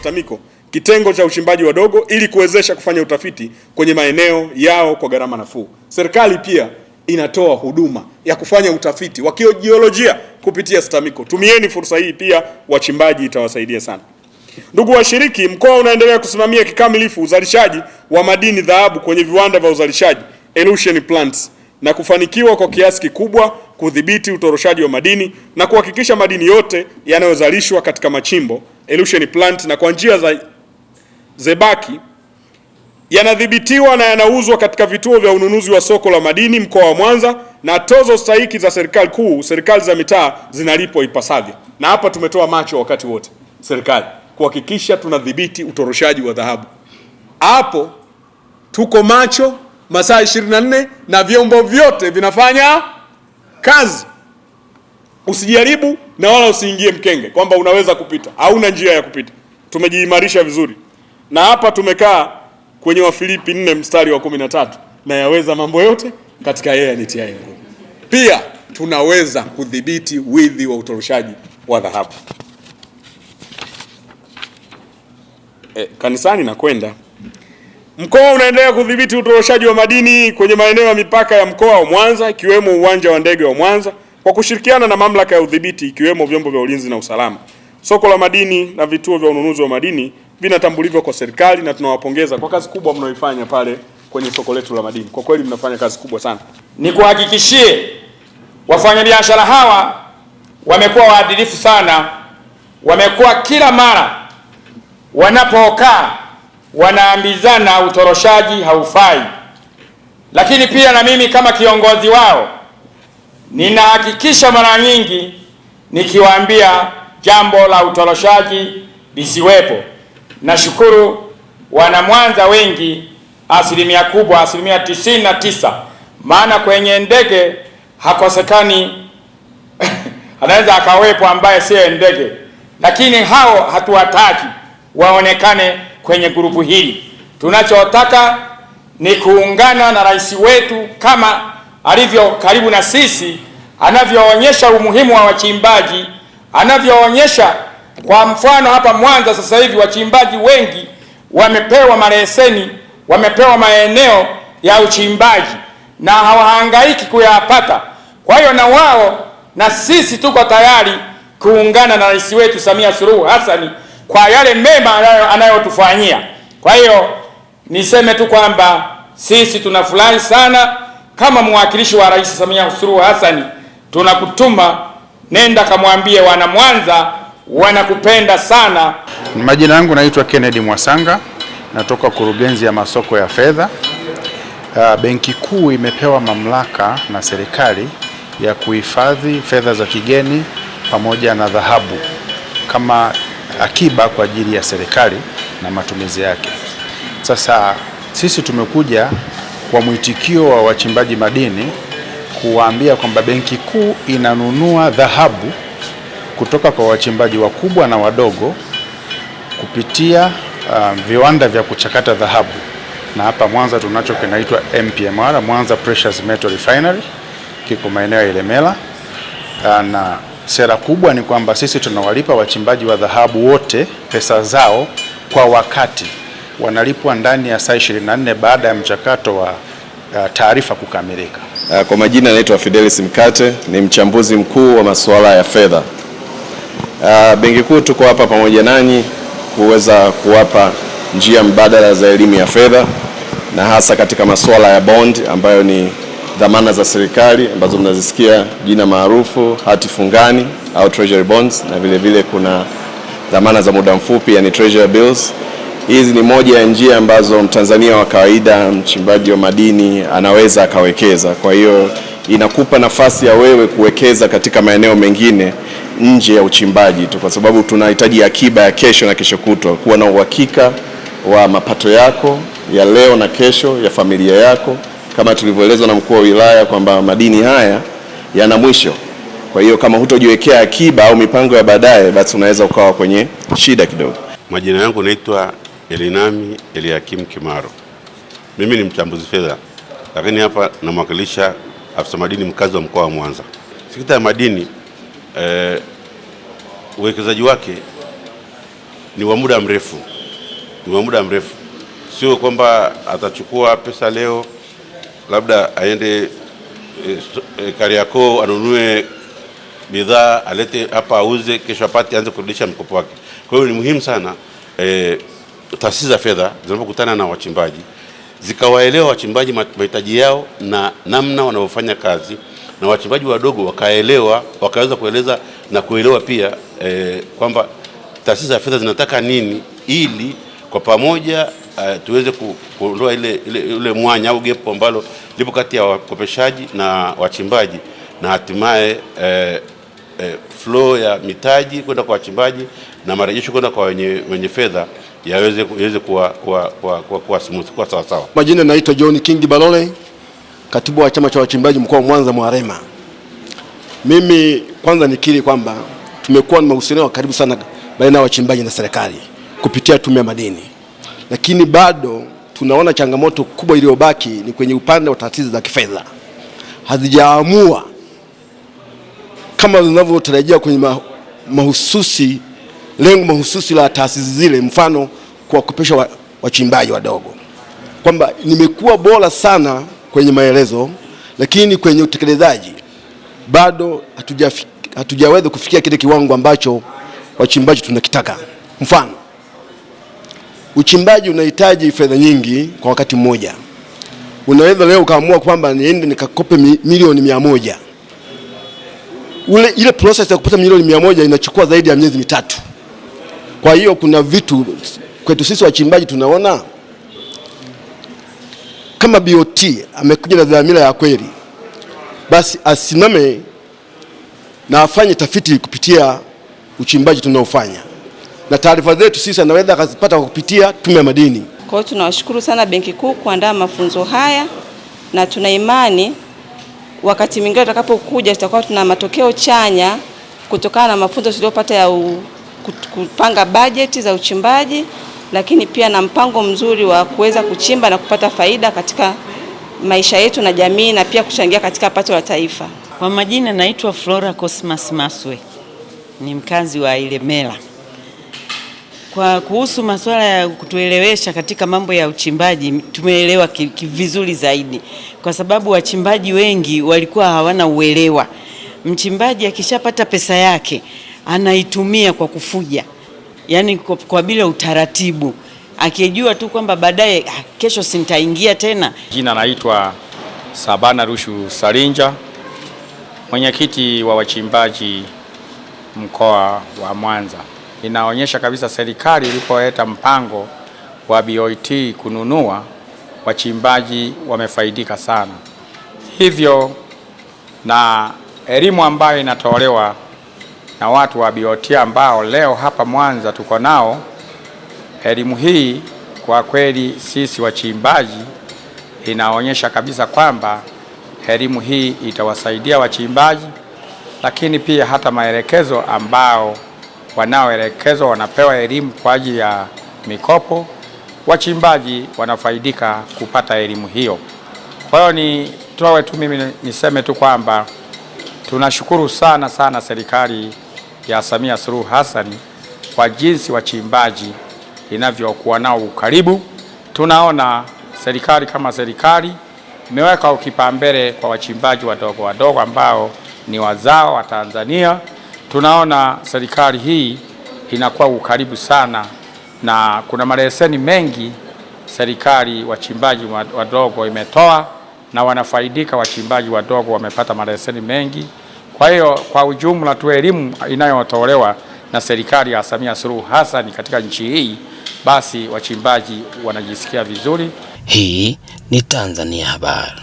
STAMICO kitengo cha uchimbaji wadogo ili kuwezesha kufanya utafiti kwenye maeneo yao kwa gharama nafuu. Serikali pia inatoa huduma ya kufanya utafiti wa kijiolojia kupitia STAMICO. Tumieni fursa hii pia, wachimbaji, itawasaidia sana. Ndugu washiriki, mkoa unaendelea kusimamia kikamilifu uzalishaji wa madini dhahabu kwenye viwanda vya uzalishaji elution plants na kufanikiwa kwa kiasi kikubwa kudhibiti utoroshaji wa madini na kuhakikisha madini yote yanayozalishwa katika machimbo elution plant na kwa njia za zebaki yanadhibitiwa na yanauzwa katika vituo vya ununuzi wa soko la madini mkoa wa Mwanza, na tozo stahiki za serikali kuu, serikali za mitaa zinalipwa ipasavyo. Na hapa tumetoa macho wakati wote serikali kuhakikisha tunadhibiti utoroshaji wa dhahabu. Hapo tuko macho masaa 24 na vyombo vyote vinafanya kazi. Usijaribu na wala usiingie mkenge kwamba unaweza kupita, hauna njia ya kupita. Tumejiimarisha vizuri. Na hapa tumekaa kwenye Wafilipi 4 mstari wa 13, na yaweza mambo yote katika yeye anitiaye nguvu. Pia tunaweza kudhibiti wizi wa utoroshaji wa dhahabu. Kanisani na kwenda. Mkoa unaendelea kudhibiti utoroshaji wa madini kwenye maeneo ya mipaka ya mkoa wa Mwanza, ikiwemo uwanja wa ndege wa Mwanza kwa kushirikiana na mamlaka ya udhibiti ikiwemo vyombo vya ulinzi na usalama. Soko la madini na vituo vya ununuzi wa madini vinatambuliwa kwa serikali, na tunawapongeza kwa kazi kubwa mnayoifanya pale kwenye soko letu la madini. Kwa kweli mnafanya kazi kubwa sana. Nikuhakikishie wafanyabiashara hawa wamekuwa waadilifu sana, wamekuwa kila mara wanapokaa wanaambizana utoroshaji haufai. Lakini pia na mimi kama kiongozi wao ninahakikisha mara nyingi nikiwaambia jambo la utoroshaji lisiwepo. Nashukuru wana Mwanza wengi, asilimia kubwa, asilimia 99, maana kwenye ndege hakosekani anaweza akawepo ambaye siye ndege, lakini hao hatuwataki waonekane kwenye grupu hili. Tunachotaka ni kuungana na rais wetu kama alivyo karibu na sisi, anavyoonyesha umuhimu wa wachimbaji, anavyoonyesha. Kwa mfano hapa Mwanza sasa hivi wachimbaji wengi wamepewa maleseni, wamepewa maeneo ya uchimbaji na hawahangaiki kuyapata. Kwa hiyo na wao na sisi tuko tayari kuungana na rais wetu Samia Suluhu Hassan kwa yale mema anayotufanyia. Kwa hiyo niseme tu kwamba sisi tunafurahi sana kama mwakilishi wa Rais Samia Suluhu Hassan. Tunakutuma, nenda kamwambie wana Mwanza wanakupenda sana. Majina yangu naitwa Kennedy Mwasanga, natoka kurugenzi ya masoko ya fedha. Benki Kuu imepewa mamlaka na serikali ya kuhifadhi fedha za kigeni pamoja na dhahabu kama akiba kwa ajili ya serikali na matumizi yake. Sasa sisi tumekuja kwa mwitikio wa wachimbaji madini kuwaambia kwamba Benki Kuu inanunua dhahabu kutoka kwa wachimbaji wakubwa na wadogo kupitia viwanda vya kuchakata dhahabu, na hapa Mwanza tunacho kinaitwa MPMR, Mwanza Precious Metal Refinery, kiko maeneo ya Ilemela. Na sera kubwa ni kwamba sisi tunawalipa wachimbaji wa dhahabu wote pesa zao kwa wakati, wanalipwa ndani ya saa 24 baada ya mchakato wa taarifa kukamilika. Kwa majina naitwa Fidelis Mkate, ni mchambuzi mkuu wa masuala ya fedha. Benki Kuu tuko hapa pamoja nanyi kuweza kuwapa njia mbadala za elimu ya fedha, na hasa katika masuala ya bond ambayo ni dhamana za serikali ambazo mnazisikia jina maarufu hati fungani au treasury bonds, na vile vile kuna dhamana za muda mfupi yani treasury bills. Hizi ni moja ya njia ambazo Mtanzania wa kawaida, mchimbaji wa madini anaweza akawekeza. Kwa hiyo inakupa nafasi ya wewe kuwekeza katika maeneo mengine nje ya uchimbaji tu, kwa sababu tunahitaji akiba ya kesho na kesho kutwa, kuwa na uhakika wa mapato yako ya leo na kesho ya familia yako, kama tulivyoelezwa na mkuu wa wilaya kwamba madini haya yana mwisho. Kwa hiyo kama hutojiwekea akiba au mipango ya baadaye, basi unaweza ukawa kwenye shida kidogo. Majina yangu naitwa Elinami Eliakim Kimaro. Mimi ni mchambuzi fedha, lakini hapa namwakilisha afisa madini mkazi wa mkoa wa Mwanza. Sekta ya madini uwekezaji wake ni wa muda mrefu, sio kwamba atachukua pesa leo labda aende Kariakoo anunue bidhaa alete hapa auze, kesho apate anze kurudisha mkopo wake. Kwa hiyo ni muhimu sana taasisi za fedha zinapokutana na wachimbaji zikawaelewa wachimbaji mahitaji yao na namna wanavyofanya kazi, na wachimbaji wadogo wakaelewa, wakaweza kueleza na kuelewa pia kwamba taasisi za fedha zinataka nini, ili kwa pamoja tuweze kuondoa ile mwanya au gap ambalo lipo kati ya wakopeshaji na wachimbaji, na hatimaye flow ya mitaji kwenda kwa wachimbaji na marejesho kwenda kwa wenye fedha yaweze kuwa smooth, kuwa sawa sawa. Majina naitwa John King Balole, katibu wa chama cha wachimbaji mkoa wa Mwanza Mwarema. Mimi kwanza nikiri kwamba tumekuwa na mahusiano karibu sana baina ya wachimbaji na serikali kupitia tume ya madini, lakini bado tunaona changamoto kubwa iliyobaki ni kwenye upande wa taasisi za kifedha. Hazijaamua kama zinavyotarajia kwenye lengo mahususi la taasisi zile, mfano kuwakopesha wachimbaji wadogo, kwamba nimekuwa bora sana kwenye maelezo, lakini kwenye utekelezaji bado hatujaweza kufikia kile kiwango ambacho wachimbaji tunakitaka. Mfano, uchimbaji unahitaji fedha nyingi kwa wakati mmoja. Unaweza leo ukaamua kwamba niende nikakope milioni 100. Ile process ya kupata milioni 100 inachukua zaidi ya miezi mitatu. Kwa hiyo kuna vitu kwetu sisi wachimbaji tunaona kama BOT amekuja na dhamira ya kweli, basi asimame na afanye tafiti kupitia uchimbaji tunaofanya, na taarifa zetu sisi anaweza akazipata kupitia tume ya madini. Kwa hiyo tunawashukuru sana Benki Kuu kuandaa mafunzo haya, na tuna imani wakati mwingine tutakapokuja tutakuwa tuna matokeo chanya kutokana na mafunzo tuliyopata ya kupanga bajeti za uchimbaji, lakini pia na mpango mzuri wa kuweza kuchimba na kupata faida katika maisha yetu na jamii, na pia kuchangia katika pato la taifa. Kwa majina naitwa Flora Cosmas Maswe, ni mkazi wa Ilemela. Kwa kuhusu masuala ya kutuelewesha katika mambo ya uchimbaji, tumeelewa vizuri zaidi, kwa sababu wachimbaji wengi walikuwa hawana uelewa. Mchimbaji akishapata pesa yake anaitumia kwa kufuja, yani kwa bila utaratibu, akijua tu kwamba baadaye kesho sintaingia tena. Jina naitwa Sabana Rushu Sarinja, mwenyekiti wa wachimbaji mkoa wa Mwanza. Inaonyesha kabisa serikali ilipoleta mpango wa BOT kununua, wachimbaji wamefaidika sana. Hivyo na elimu ambayo inatolewa na watu wa BOT ambao leo hapa Mwanza tuko nao, elimu hii kwa kweli sisi wachimbaji inaonyesha kabisa kwamba elimu hii itawasaidia wachimbaji, lakini pia hata maelekezo ambao wanaoelekezwa wanapewa elimu kwa ajili ya mikopo, wachimbaji wanafaidika kupata elimu hiyo. Kwa hiyo mimi niseme tu kwamba tunashukuru sana serikali ya Samia Suluhu Hassan kwa jinsi wachimbaji inavyokuwa nao ukaribu. Tunaona serikali kama serikali imeweka kipaumbele kwa wachimbaji wadogo ambao ni wazao wa Tanzania. Tunaona serikali hii inakuwa ukaribu sana, na kuna maleseni mengi serikali wachimbaji wadogo imetoa, na wanafaidika wachimbaji wadogo wamepata maleseni mengi. Kwa hiyo kwa ujumla tu elimu inayotolewa na serikali ya Samia Suluhu Hassan katika nchi hii, basi wachimbaji wanajisikia vizuri. Hii ni Tanzania Habari.